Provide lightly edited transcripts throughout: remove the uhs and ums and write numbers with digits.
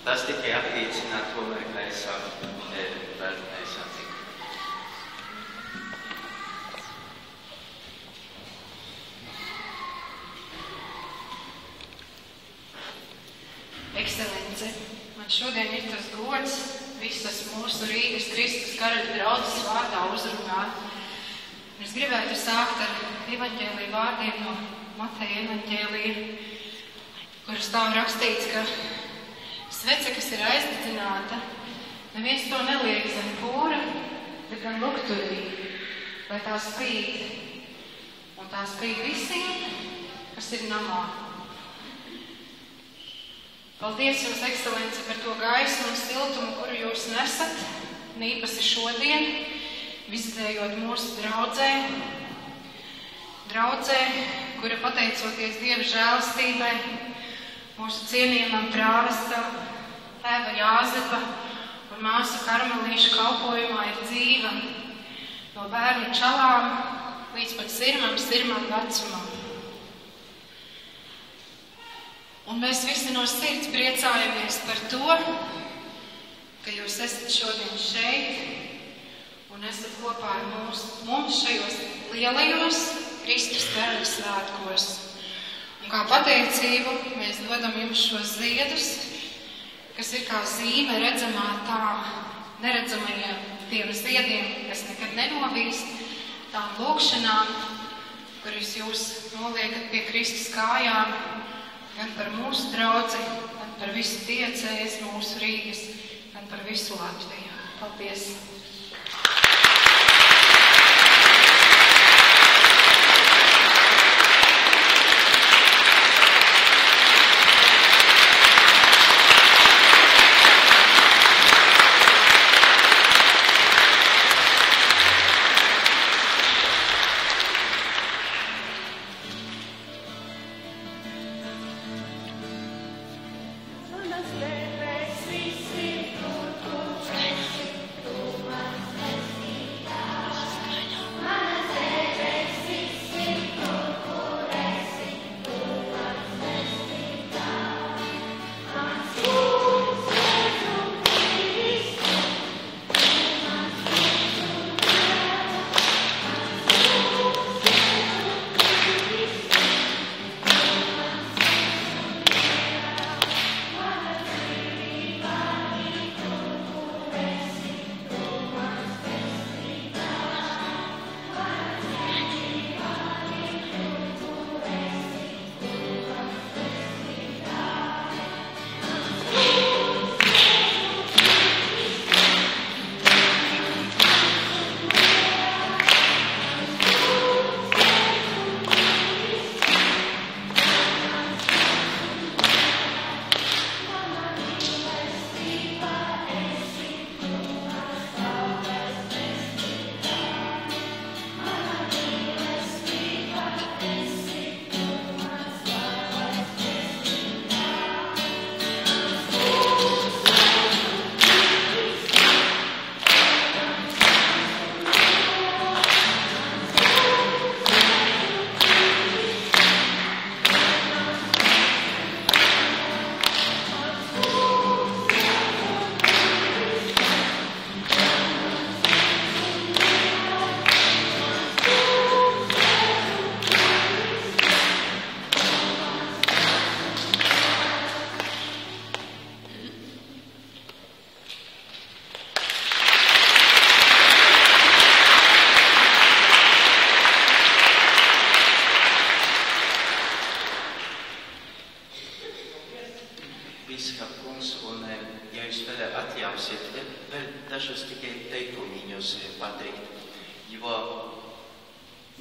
Tas tikai apliecina to, ka esam bērni sacīti. Ekscelence, man šodien ir tas gods visas mūsu Rīgas Kristus karaļa draudzes vārdā uzrunāt. Es gribētu sākt ar evaņģēlija vārdiem no Mateja evaņģēlija, kuras stāv rakstīts, ka svece, kas ir aizdedzināta, neviens to neliek zem pūra, bet gan lukturī, lai tā spīd. Un tā spīd visiem, kas ir namā. Paldies jums, ekscelence, par to gaismu un siltumu, kuru jūs nesat, un īpaši šodien, vizitējot mūsu draudzē, kura pateicoties Dieva žēlastībai, mūsu cienījamam prāvestam, tēva Jāzepa un māsu Karmelīšu kalpojumā ir dzīva no bērnu čalām līdz pat sirmam vecumam. Un mēs visi no sirds priecājamies par to, ka jūs esat šodien šeit un esat kopā ar mums šajos lielajos Kristus karaļa svētkos. Un kā pateicību mēs dodam jums šos ziedus, kas ir kā zīme redzamā tām neredzamajiem tiem ziediem, kas nekad nenobīst, tām lūkšanām, kuras jūs noliekat pie Kristus kājām, gan par mūsu draudzi, gan par visu diecēzi mūsu Rīgas, gan par visu Latviju. Paldies!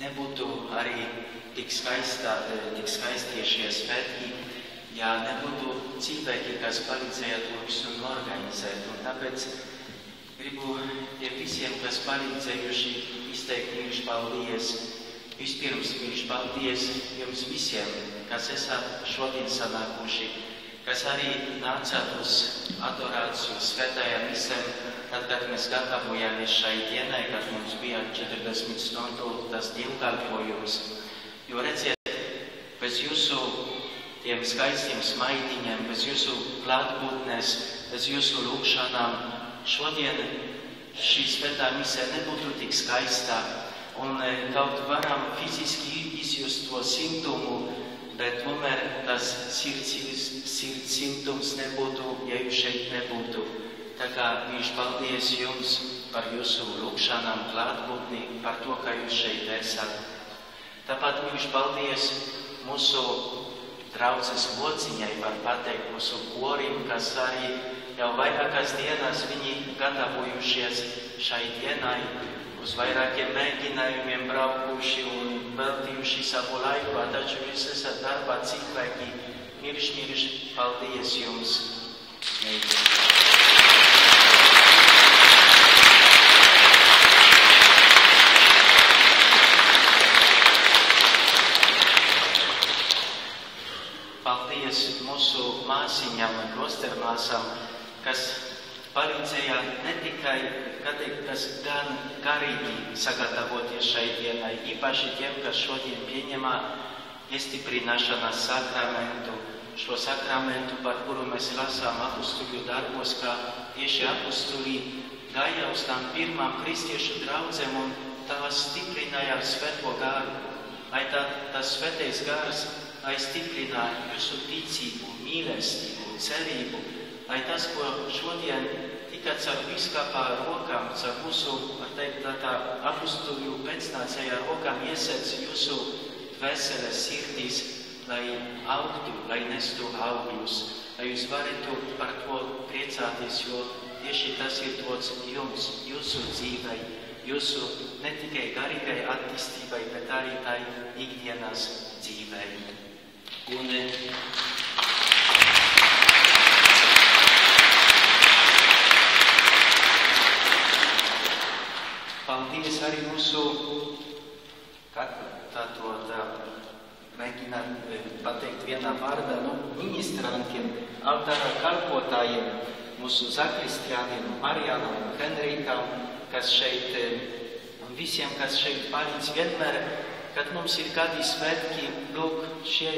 Nebūtu arī tik skaisti šie svētki, ja nebūtu cilvēki, kas palīdzēja to visu organizēt. Un tāpēc gribu tiem visiem, kas palīdzējuši, izteikt jums paldies. Vispirms jums paldies jums visiem, kas esat šodien sanākuši, kas arī nācāt uz adorāciju svētajām misēm, tad, kad mēs gatavojāmies šai dienai, kad mums bija 40 stundu tas dievkalpojums. Jo redziet, pēc jūsu tiem skaistiem smaidiņiem, bez jūsu klātbūtnes, bez jūsu lūkšanām. Šodien šī svētā misē nebūtu tik skaistā, un kaut varam fiziski izjust to simptomu, bet tomēr tas sirds simptoms nebūtu, ja jūs šeit nebūtu. Tā kā viņš paldies jums par jūsu lūkšanām, klātbūtni, par to, ka jūs šeit esat. Tāpat viņš paldies mūsu draudzes lociņai, var pateikt, mūsu korim, kas arī jau vairākas dienas viņi gatavojušies šai dienai, uz vairākiem mēģinājumiem braukuši un veltījuši savu laiku, taču jūs esat darbā cilvēki. Mirš, paldies jums! Paldies mūsu māsiņām un klostermāsām, kas palīdzēja ne tikai, kas gan garīgi sagatavoties šai dienai, īpaši tiem, kas šodien pieņemā iestiprināšanas sakramentu, šo sakramentu, par kuru mēs lasām apustuļu darbos, kā tieši apustuļi gāja uz tām pirmām kristiešu draudzēm un tās stiprināja ar svēto garu. Lai tas svētais gars, lai stiprināja jūsu ticību, mīlestību, cerību, lai tas, ko šodien tikai caur biskupā rokām, caur mūsu, var teikt, tā apustuļu pēcnācēja rokām iesēdz jūsu dvēseles sirdīs, lai augtu, lai nestu augļus, lai jūs varētu par to priecāties, jo tieši tas ir dots jums, jūsu dzīvei, jūsu ne tikai garīgai attīstībai, bet arī tai ikdienas dzīvei. Un paldies arī mūsu, mēģināt pateikt vienā vārdā, ministrantiem, altāra kalpotājiem, mūsu zakristiāniem, Marijānam un Henrikam, kas šeit, un visiem, kas šeit palīdz vienmēr, kad mums ir kādi svētki, lūk, šie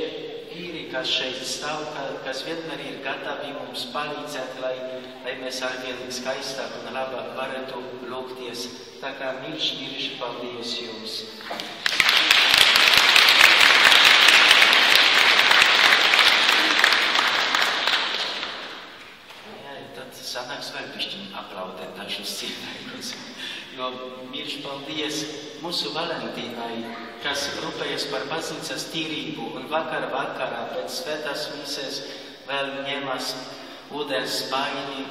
vīri, kas šeit stāv, kas vienmēr ir gatavi mums palīdzēt, lai mēs arvien skaistāk un labāk varētu lūgties. Tā kā mirš, paldies jums! Sanāks vēl bišķiņ aplaudēt dažus cilvēkus, jo mirš paldies mūsu Valentīnai, kas rūpējas par baznīcas tīrību un vakarā pēc svētās misēs vēl ņemas ūdens spaini,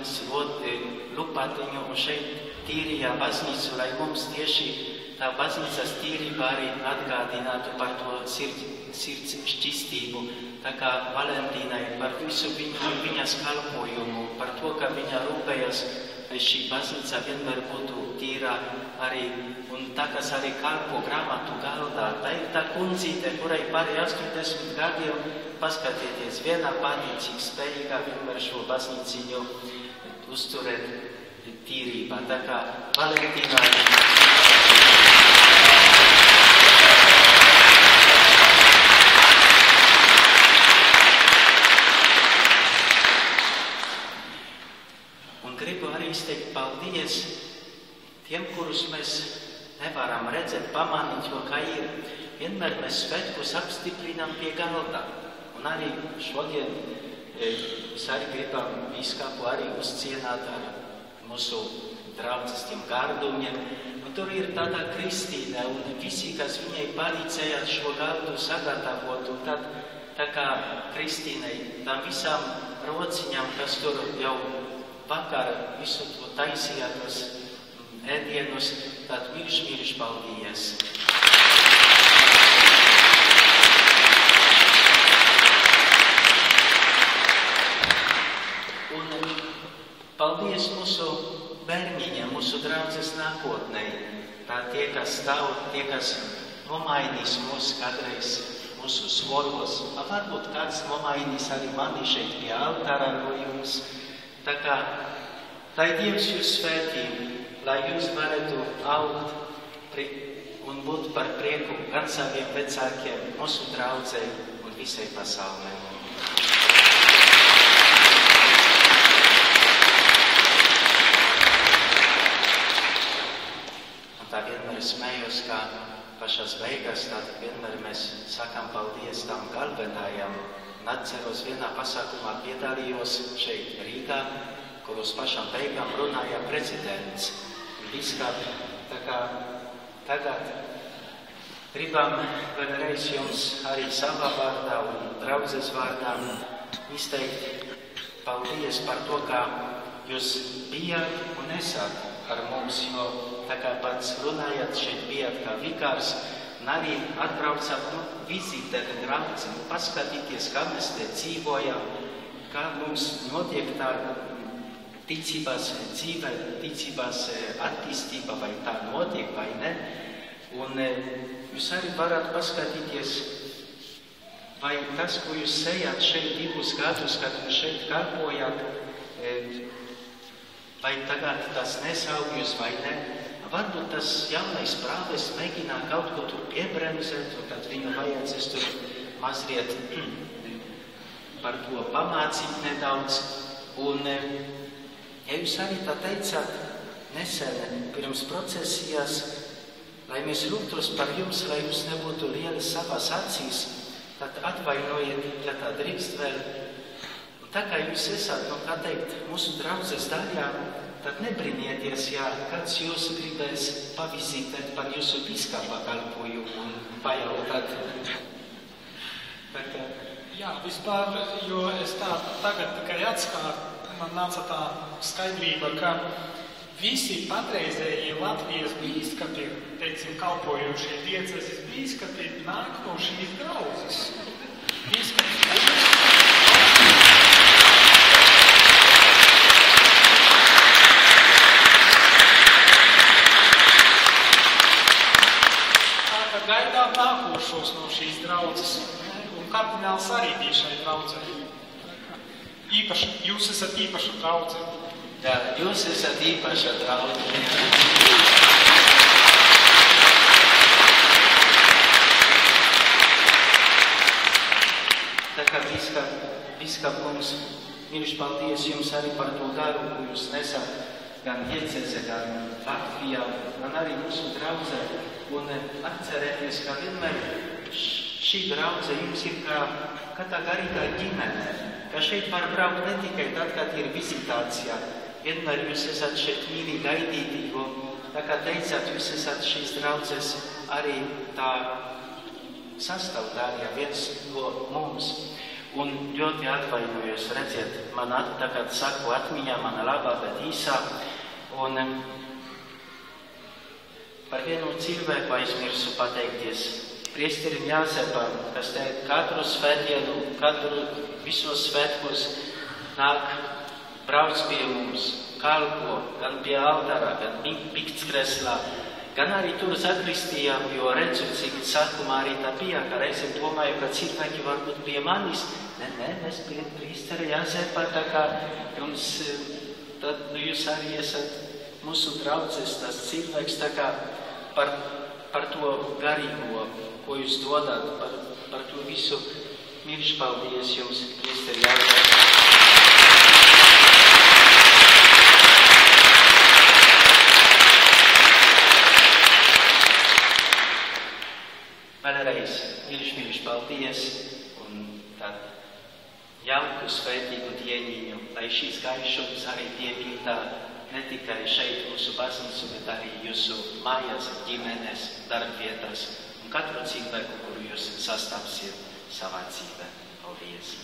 lupatiņu un šeit tīrīja baznīcu, lai mums tieši tā baznīcas tīrība arī atgādinātu par to sirds šķistību. Tā kā Valentīnai par visu viņas kalpojumu, par to, ka viņa rūpējas, lai šī baznīca vienmēr būtu tīra arī, un tā, kas arī kalpo grāmatu galdā. Tā ir tā kundzīte, kurai pāri 80 gadiem, paskatieties, viena pati, cik spējīga vienmēr šo baznīciņu uzturēt tīrībā. Tā kā Valentīnai izteikt paldies tiem, kurus mēs nevaram redzēt, pamanīt, jo kā ir, vienmēr mēs svētkus apstiprinām pie galda. Un arī šodien mēs arī gribam biskupu arī uzcienāt ar mūsu draudzes tiem gardumiem. Un tur ir tāda Kristīne un visi, kas viņai palīdzēja šo galdu sagatavot. Un tad, tā kā Kristīnei, tam visām rociņām, kas tur jau vakar visu to taisīja, tos ēdienus, tad mirš paldies. Un paldies mūsu bērniņiem, mūsu draudzes nākotnei. Tā tie, kas stāv, tie, kas nomainīs mūs kādreiz mūsu skolos. Varbūt kāds nomainīs arī mani šeit pie altāra no jums. Tā kā, lai Dievs jūs svētī, lai jūs varētu augt un būt par prieku gan saviem vecākiem, mūsu draudzei un visai pasaulē. Un tā vienmēr smējos, kā pašās beigās, tātad vienmēr mēs sakām paldies tam galvenajam. Un atceros, vienā pasākumā piedalījos šeit Rīgā, kur uz pašām beigām runāja prezidents. Bīskapi, tā kā tagad gribam vēlreiz jums arī savā vārdā un draudzes vārdā izteikt paldies par to, kā jūs bijāt un esat ar mums, jo tā kā pats runājat, šeit bijāt kā vikārs, un arī atbraucāt vizītēt draudzes, paskatīties, kā mēs te dzīvojam, kā mums notiek tā ticībās dzīve, ticībās attīstība, vai tā notiek vai ne. Un jūs arī varat paskatīties, vai tas, ko jūs sejat šeit 2 gadus, kad jūs šeit kalpojat, vai tagad tas nesaug jūs vai ne. Varbūt tas jaunais prāves mēģinā kaut ko tur piebremzēt, un tad viņu vajadzēs tur mazliet par to pamācīt nedaudz. Un ja jūs arī tā teicāt nesen pirms procesijas, lai mēs lūgtos par jums, lai jūs nebūtu lieli savās acīs, tad atvainojiet, ja tā drīkst vēl. Un tā kā jūs esat, kā teikt, mūsu draudzes daļā, tad nebrinieties, ja kāds jūs gribēs pavizītēt par jūsu bīskapa kalpojumu un pajautāt. Jā, vispār, jo es tā tagad tikai atskāru, man nāca tā skaidrība, ka visi patreizējie Latvijas bīskapi, teiksim, kalpojošie dieceses bīskapi, nāk no šīs draudzes. Gaidām nākošos no šīs draudzes, un kardināls arī bija šai draudzē. Jūs esat īpaša draudze. Jā, jūs esat īpaša draudze. Tā kā bīskapums, mīļš paldies jums arī par to garu, ko jūs nesat gan dieceze, gan Latvijā, gan arī mūsu draudze. Un atcerēties, ka vienmēr šī draudze jums ir kā tā garīgā ģimene, ka šeit var braukt ne tikai tad, kad ir vizitācija. Vienmēr jūs esat šeit mīļi gaidīti, jo, tā kā teicāt, jūs esat šīs draudzes arī tā sastāvdaļa viens no mums. Un ļoti atvainojos, redziet, man tagad saku atmiņā, mana labā, bet īsā. Un par vienu cilvēku aizmirsu pateikties priesterim Jāzepam, kas te katru svētdienu, visos svētkos nāk, brauc pie mums, kalpo, gan pie altara, gan piktskreslā, gan arī tur zakristijā, jo redzu, cik sākumā arī tā bija, ka reizēm domāju, ka cilvēki varbūt pie manis. Nē, mēs pie priestera Jāzepa, tā kā jums, tad jūs arī esat mūsu draudzes, tas cilvēks, tā kā par to garīgo, ko jūs dodat, par to visu. Mīļš paldies jums, priesteri Jāzepa. Vēlreiz, mīļš paldies, un tad jauku svētīgu dieniņu, lai šīs gaišums arī piepītā ne tikai šeit mūsu baznīcu, bet arī jūsu mājās, ģimenes, darbvietās un katru cilvēku, kuru jūs sastāvsiet savā dzīvē. Paldies!